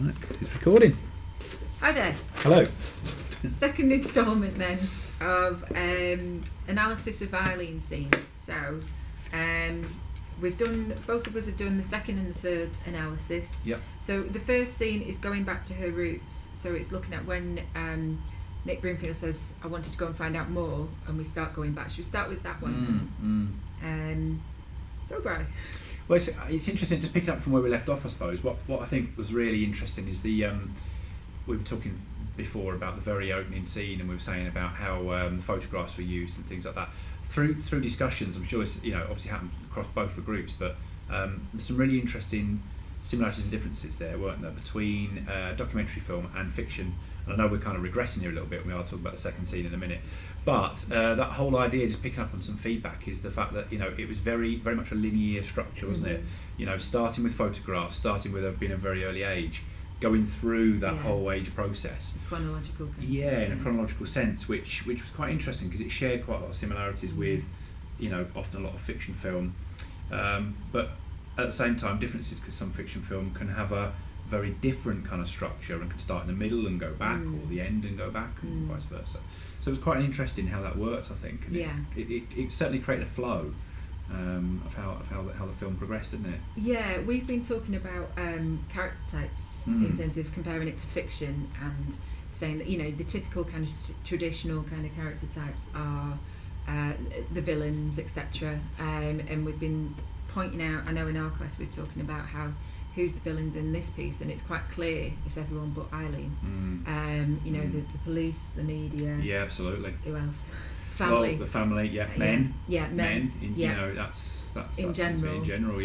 Right, it's recording. Hi there. Hello. Second instalment then of analysis of Aileen scenes. So we've done, both of us have done the second and the third analysis. Yep. So the first scene is going back to her roots. So it's looking at when Nick Broomfield says, I wanted to go and find out more, and we start going back. Should we start with that one? So Bri. Well, it's interesting to pick up from where we left off, I suppose. What I think was really interesting is the we were talking before about the very opening scene, and we were saying about how the photographs were used and things like that. Through discussions, I'm sure it's, obviously happened across both the groups, but there's some really interesting similarities and differences there, weren't there, between documentary film and fiction. And I know we're kind of regressing here a little bit, and we are talking about the second scene in a minute. But that whole idea, just picking up on some feedback, is the fact that it was very, very much a linear structure, wasn't it? Starting with photographs, starting with being a very early age, going through that whole age process. Chronological. Yeah, in a chronological sense, which was quite interesting because it shared quite a lot of similarities with, often a lot of fiction film, but at the same time differences, because some fiction film can have a very different kind of structure and can start in the middle and go back, or the end and go back, and vice versa. So it was quite interesting how that worked, I think. And it certainly created a flow of how the film progressed, didn't it? Yeah, we've been talking about character types in terms of comparing it to fiction, and saying that the typical kind of traditional kind of character types are the villains, etc. And we've been pointing out, I know in our class we're talking about who's the villains in this piece, and it's quite clear it's everyone but Aileen. The police, the media. Yeah, absolutely. Who else? Family. Well, the family, men. Yeah, men. That's in general. In general,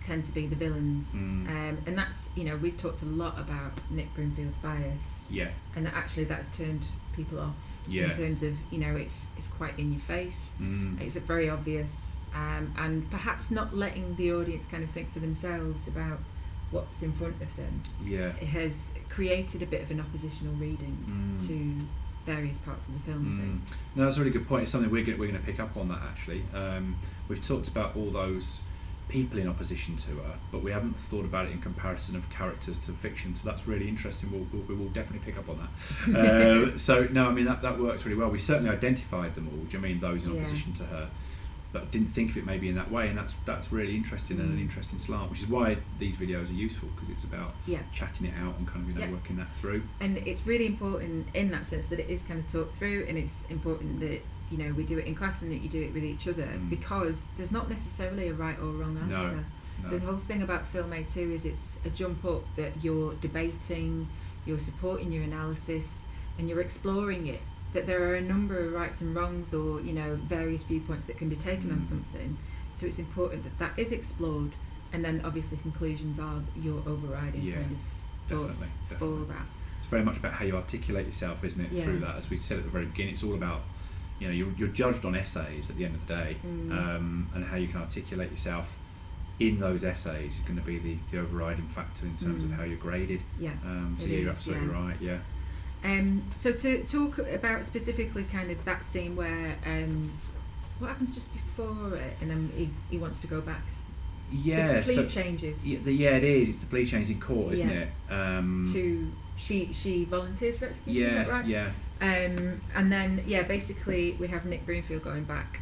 tend to be the villains. And that's, we've talked a lot about Nick Broomfield's bias. Yeah. And that's turned people off. Yeah. In terms of, it's quite in your face. It's very obvious. And perhaps not letting the audience kind of think for themselves about what's in front of them. Yeah. It has created a bit of an oppositional reading to various parts of the film, I think. No, that's a really good point. It's something we're going to pick up on that, actually. We've talked about all those people in opposition to her, but we haven't thought about it in comparison of characters to fiction, so that's really interesting. We will definitely pick up on that. So, no, I mean, that works really well. We certainly identified them all, do you mean those in opposition to her, but didn't think of it maybe in that way, and that's really interesting and an interesting slant, which is why these videos are useful, because it's about chatting it out and kind of working that through. And it's really important in that sense that it is kind of talked through, and it's important that we do it in class and that you do it with each other, because there's not necessarily a right or wrong answer. No. The whole thing about Film A2 is it's a jump up that you're debating, you're supporting your analysis, and you're exploring it. That there are a number of rights and wrongs, or various viewpoints that can be taken on something. So it's important that is explored, and then obviously conclusions are your overriding kind of thoughts for that. It's very much about how you articulate yourself, isn't it? Through that, as we said at the very beginning, it's all about you're judged on essays at the end of the day, and how you can articulate yourself in those essays is going to be the overriding factor in terms of how you're graded. So you're absolutely right. Yeah. So to talk about specifically kind of that scene where what happens just before it, and then he wants to go back. Yeah, the plea changes. Yeah, it is. It's the plea change in court, isn't it? To she volunteers for execution. Is that right? Yeah. And then basically we have Nick Broomfield going back.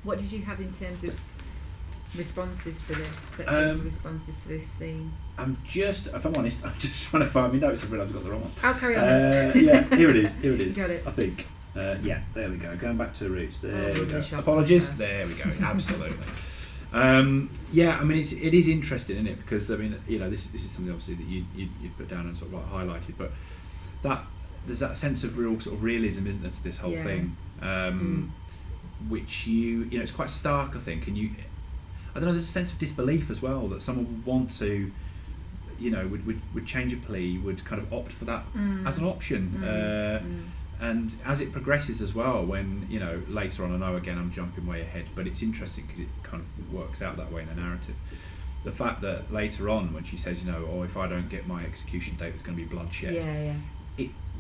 What did you have in terms of responses for this? Responses to this scene. If I'm honest, I'm just trying to find my notes. I've realised I've got the wrong one. I'll carry on. Here it is. You got it. I think. There we go. Going back to the roots. There we go. Apologies. There we go. Absolutely. I mean, it is interesting, isn't it? Because I mean, this is something obviously that you put down and sort of like highlighted, but there's that sense of real sort of realism, isn't there, to this whole thing, which it's quite stark, I think, and I don't know, there's a sense of disbelief as well, that someone would want to, would change a plea, would kind of opt for that as an option. And as it progresses as well, when, later on, I know again I'm jumping way ahead, but it's interesting because it kind of works out that way in the narrative. The fact that later on, when she says, if I don't get my execution date, there's going to be bloodshed.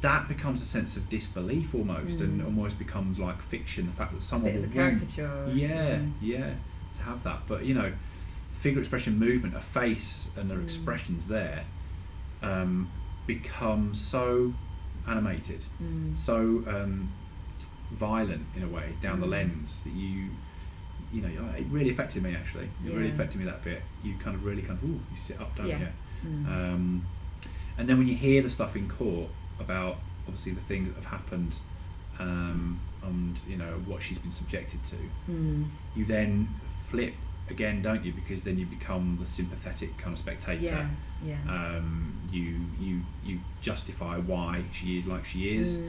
That becomes a sense of disbelief almost, and almost becomes like fiction. The fact that someone would want, to have that, but figure expression, movement, a face, and their expressions there become so animated, so violent in a way down the lens that you know, it really affected me actually. It really affected me that bit. You kind of really you sit up, don't you? And then when you hear the stuff in court about obviously the things that have happened, and you know what she's been subjected to, you then flip again, don't you? Because then you become the sympathetic kind of spectator. You justify why she is like she is.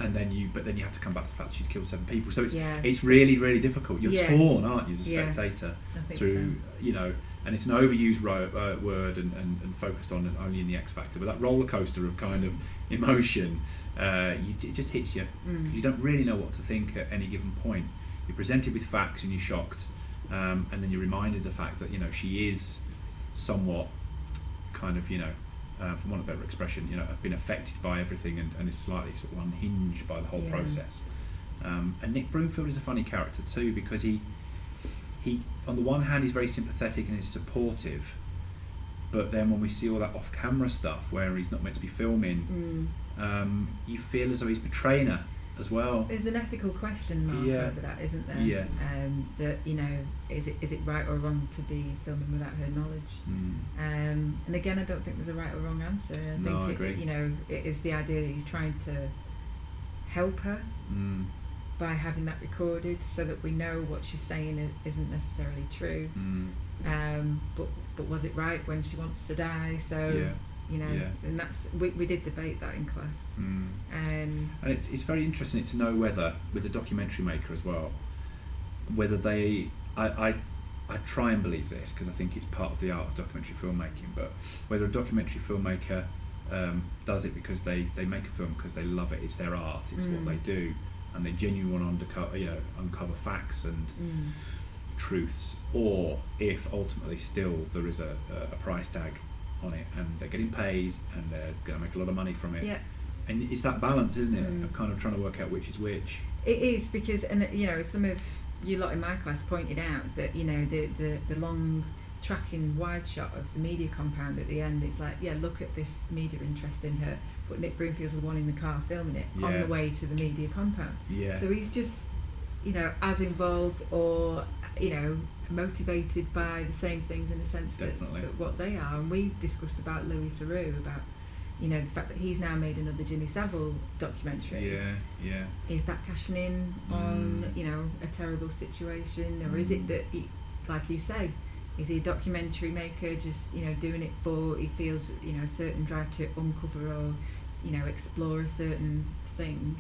And then you have to come back to the fact that she's killed 7 people. So it's really, really difficult. You're torn, aren't you, as a spectator, through you know. And it's an overused word and focused on only in the X Factor. But that roller coaster of kind of emotion, it just hits you because you don't really know what to think at any given point. You're presented with facts and you're shocked, and then you're reminded the fact that, you know, she is somewhat kind of, you know, for want of a better expression, you know, been affected by everything and is slightly sort of unhinged by the whole process. And Nick Broomfield is a funny character too, because he on the one hand he's very sympathetic and is supportive, but then when we see all that off-camera stuff where he's not meant to be filming, you feel as though he's betraying her as well. There's an ethical question mark over that, isn't there? That, you know, is it right or wrong to be filming without her knowledge? And again, I don't think there's a right or wrong answer. I think you know, it is the idea that he's trying to help her by having that recorded, so that we know what she's saying isn't necessarily true. But was it right when she wants to die? So you know, and that's we did debate that in class. And it's very interesting to know whether, with the documentary maker as well, whether they I try and believe this because I think it's part of the art of documentary filmmaking, but whether a documentary filmmaker does it because they make a film because they love it, it's their art, it's what they do, and they genuinely want to uncover facts and truths, or if ultimately still there is a price tag on it and they're getting paid and they're going to make a lot of money from it. And it's that balance, isn't it, of kind of trying to work out which is which. It is, because, and you know, some of you lot in my class pointed out that, you know, the long tracking wide shot of the media compound at the end, it's like, look at this media interest in her, but Nick Broomfield's the one in the car filming it on the way to the media compound. So he's just, you know, as involved or, you know, motivated by the same things in the sense that what they are. And we discussed about Louis Theroux, about, you know, the fact that he's now made another Jimmy Savile documentary. Is that cashing in on, you know, a terrible situation, or is it that he, like you say, is he a documentary maker just, you know, doing it for, he feels, you know, a certain drive to uncover or, you know, explore a certain thing.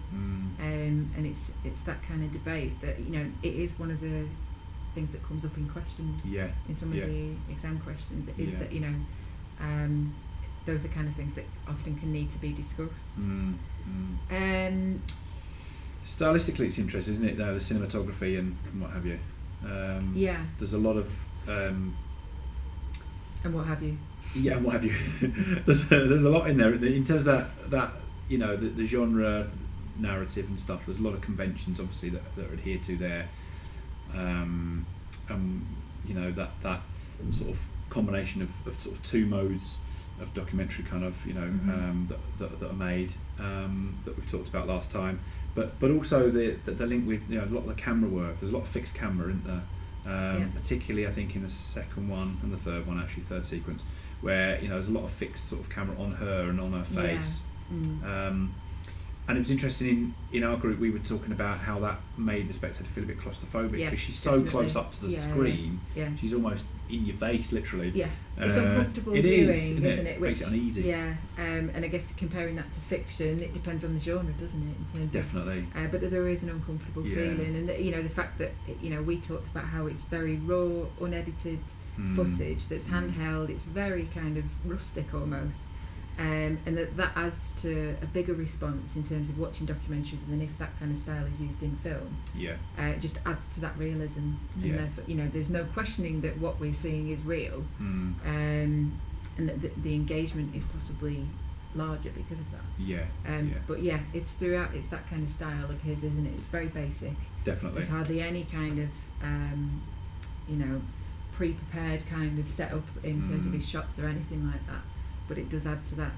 And it's that kind of debate that, you know, it is one of the things that comes up in questions, in some of the exam questions, is that, you know, those are kind of things that often can need to be discussed. Stylistically it's interesting, isn't it, the cinematography and what have you. There's a lot of and what have you. And what have you. there's a lot in there in terms of that you know, the genre narrative and stuff. There's a lot of conventions obviously that are adhered to there. You know, that sort of combination of sort of two modes of documentary kind of, you know, that are made, that we've talked about last time, but also the link with, you know, a lot of the camera work. There's a lot of fixed camera, isn't there? Particularly I think in the second one and the third one, actually third sequence, where, you know, there's a lot of fixed sort of camera on her and on her face. And it was interesting, in our group we were talking about how that made the spectator feel a bit claustrophobic, because she's so close up to the screen, she's almost in your face, literally. It's uncomfortable viewing, isn't it? Which makes it uneasy. And I guess comparing that to fiction, it depends on the genre, doesn't it? In terms of, but there is an uncomfortable feeling, and you know, the fact that, you know, we talked about how it's very raw, unedited footage that's handheld. It's very kind of rustic almost. And that adds to a bigger response in terms of watching documentaries than if that kind of style is used in film. It just adds to that realism. And therefore, you know, there's no questioning that what we're seeing is real, and that the engagement is possibly larger because of that. But it's throughout. It's that kind of style of his, isn't it? It's very basic. Definitely. There's hardly any kind of pre-prepared kind of setup in terms of his shots or anything like that, but it does add to that,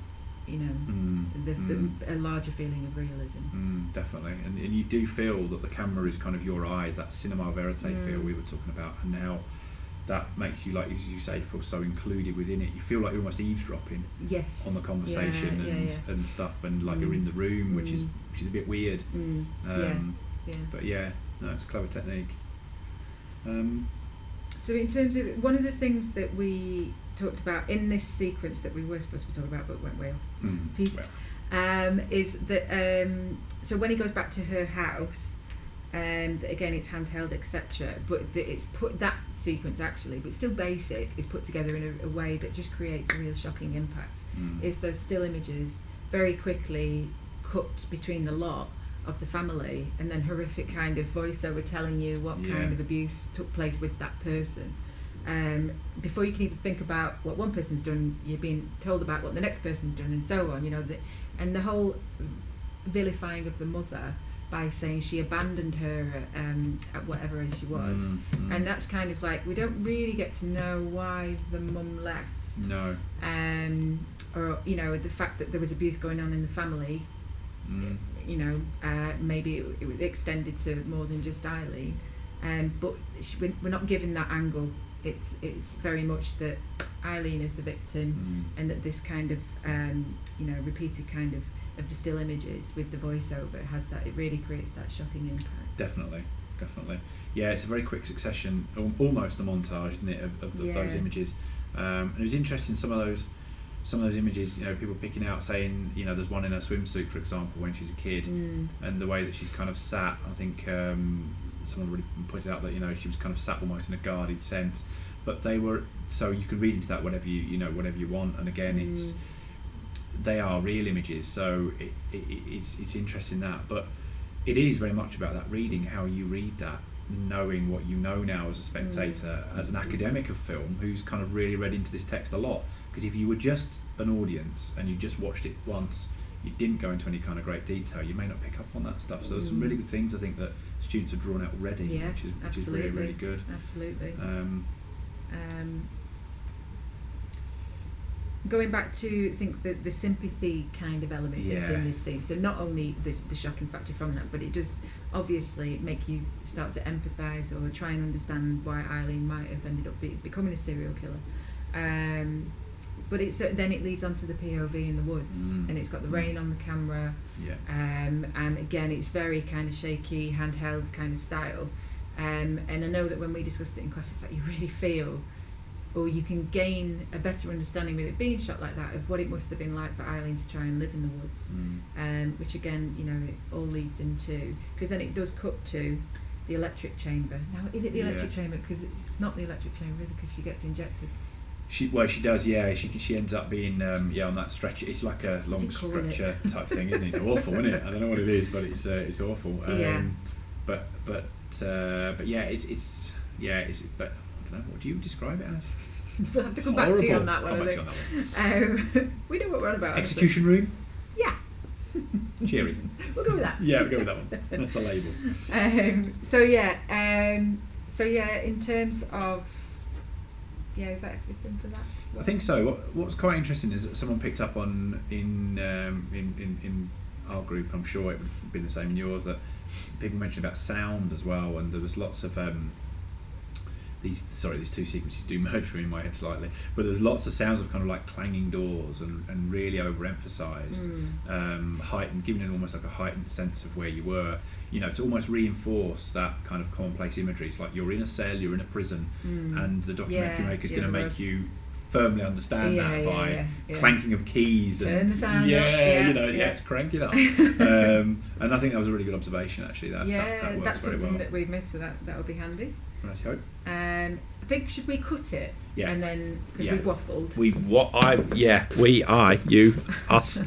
a larger feeling of realism. Definitely, and you do feel that the camera is kind of your eyes, that cinema verite feel we were talking about, and now that makes you, like as you say, feel so included within it. You feel like you're almost eavesdropping on the conversation and stuff, and like you're in the room, which is a bit weird. But it's a clever technique. So in terms of one of the things that we talked about in this sequence that we were supposed to be talking about but went way off piece, is that so when he goes back to her house, again it's handheld, etc., but it's put, that sequence actually, but still basic, is put together in a way that just creates a real shocking impact. Is those still images very quickly cut between the lot of the family, and then horrific kind of voiceover telling you what kind of abuse took place with that person. Before you can even think about what one person's done, you're being told about what the next person's done, and so on. And the whole vilifying of the mother by saying she abandoned her at whatever age she was, and that's kind of like, we don't really get to know why the mum left. No. Or the fact that there was abuse going on in the family. Maybe it was extended to more than just Aileen, but we're not given that angle. It's very much that Aileen is the victim, and that this kind of repeated kind of the still images with the voiceover has that, it really creates that shocking impact. Definitely. Yeah, it's a very quick succession, almost a montage, isn't it, of those images. And it was interesting, some of those images, people picking out, saying, there's one in her swimsuit, for example, when she's a kid, and the way that she's kind of sat. I think someone really pointed out that she was kind of sat almost in a guarded sense, but they were, so you can read into that whatever you want. And again, they are real images, so it's interesting that, but it is very much about that reading, how you read that, knowing what you know now as a spectator, as an academic of film who's kind of really read into this text a lot. Because if you were just an audience and you just watched it once, you didn't go into any kind of great detail, you may not pick up on that stuff. So there's some really good things I think that students have drawn out already, which is really, really good. Absolutely. Going back to, I think, the sympathy kind of element that's in this scene. So not only the shocking factor from that, but it does obviously make you start to empathise or try and understand why Aileen might have ended up becoming a serial killer. But then it leads on to the POV in the woods, and it's got the rain on the camera, and again it's very kind of shaky, handheld kind of style. And I know that when we discussed it in class, it's like you really feel, or you can gain a better understanding with it being shot like that of what it must have been like for Aileen to try and live in the woods, which again, it all leads into, because then it does cut to the electric chamber. Now, is it the electric chamber? Because it's not the electric chamber, is it? Because she gets injected. She does, She ends up being on that stretcher. It's like a long stretcher type thing, isn't it? It's awful, isn't it? I don't know what it is, but it's awful. But I don't know. What do you describe it as? We'll have to come back to you on that one. We know what we're on about. Execution room. Yeah. Cheery. We'll go with that. Yeah, we'll go with that one. That's a label. In terms of. Yeah, is that everything for that? I think so. What's quite interesting is that someone picked up on in our group, I'm sure it would have been the same in yours, that people mentioned about sound as well, and there was lots of these two sequences do merge for me in my head slightly, but there's lots of sounds of kind of like clanging doors and really overemphasised, heightened, giving it almost like a heightened sense of where you were, to almost reinforce that kind of commonplace imagery. It's like you're in a cell, you're in a prison, and the documentary maker's going to make you firmly understand that by clanking of keys and it's crank it up. And I think that was a really good observation actually. That works that's very something well. that we've missed, so that would be handy. Let's hope. I think, should we cut it? Yeah. And then, because we've waffled. We, us.